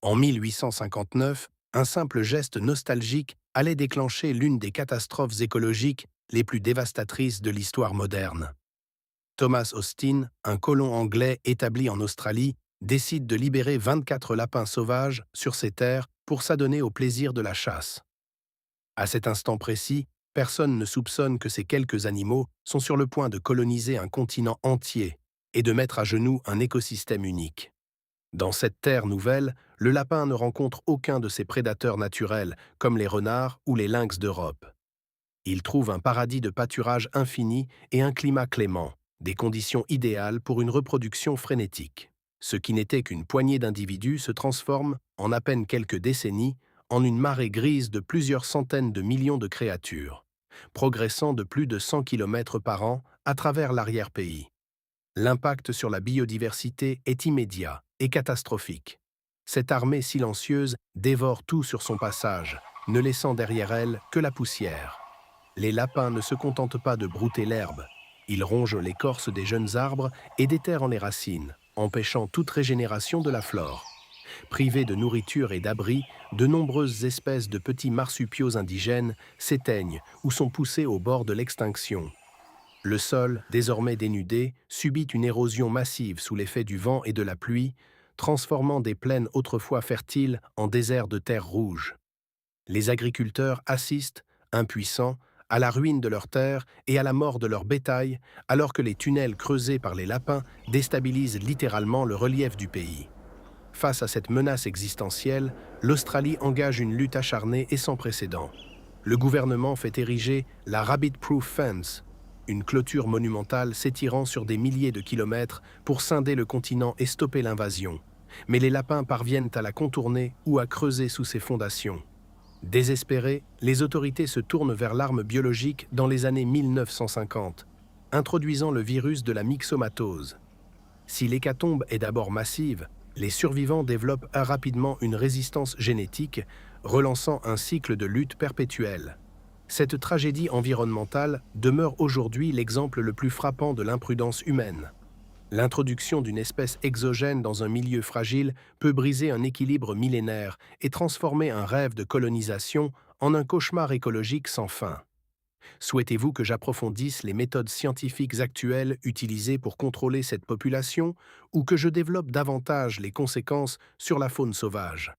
En 1859, un simple geste nostalgique allait déclencher l'une des catastrophes écologiques les plus dévastatrices de l'histoire moderne. Thomas Austin, un colon anglais établi en Australie, décide de libérer 24 lapins sauvages sur ses terres pour s'adonner au plaisir de la chasse. À cet instant précis, personne ne soupçonne que ces quelques animaux sont sur le point de coloniser un continent entier et de mettre à genoux un écosystème unique. Dans cette terre nouvelle, le lapin ne rencontre aucun de ses prédateurs naturels, comme les renards ou les lynx d'Europe. Il trouve un paradis de pâturage infini et un climat clément, des conditions idéales pour une reproduction frénétique. Ce qui n'était qu'une poignée d'individus se transforme, en à peine quelques décennies, en une marée grise de plusieurs centaines de millions de créatures, progressant de plus de 100 km par an à travers l'arrière-pays. L'impact sur la biodiversité est immédiat et catastrophique. Cette armée silencieuse dévore tout sur son passage, ne laissant derrière elle que la poussière. Les lapins ne se contentent pas de brouter l'herbe. Ils rongent l'écorce des jeunes arbres et déterrent les racines, empêchant toute régénération de la flore. Privés de nourriture et d'abri, de nombreuses espèces de petits marsupiaux indigènes s'éteignent ou sont poussés au bord de l'extinction. Le sol, désormais dénudé, subit une érosion massive sous l'effet du vent et de la pluie, transformant des plaines autrefois fertiles en déserts de terre rouge. Les agriculteurs assistent, impuissants, à la ruine de leurs terres et à la mort de leur bétail, alors que les tunnels creusés par les lapins déstabilisent littéralement le relief du pays. Face à cette menace existentielle, l'Australie engage une lutte acharnée et sans précédent. Le gouvernement fait ériger la Rabbit Proof Fence, une clôture monumentale s'étirant sur des milliers de kilomètres pour scinder le continent et stopper l'invasion. Mais les lapins parviennent à la contourner ou à creuser sous ses fondations. Désespérés, les autorités se tournent vers l'arme biologique dans les années 1950, introduisant le virus de la myxomatose. Si l'hécatombe est d'abord massive, les survivants développent rapidement une résistance génétique, relançant un cycle de lutte perpétuelle. Cette tragédie environnementale demeure aujourd'hui l'exemple le plus frappant de l'imprudence humaine. L'introduction d'une espèce exogène dans un milieu fragile peut briser un équilibre millénaire et transformer un rêve de colonisation en un cauchemar écologique sans fin. Souhaitez-vous que j'approfondisse les méthodes scientifiques actuelles utilisées pour contrôler cette population ou que je développe davantage les conséquences sur la faune sauvage ?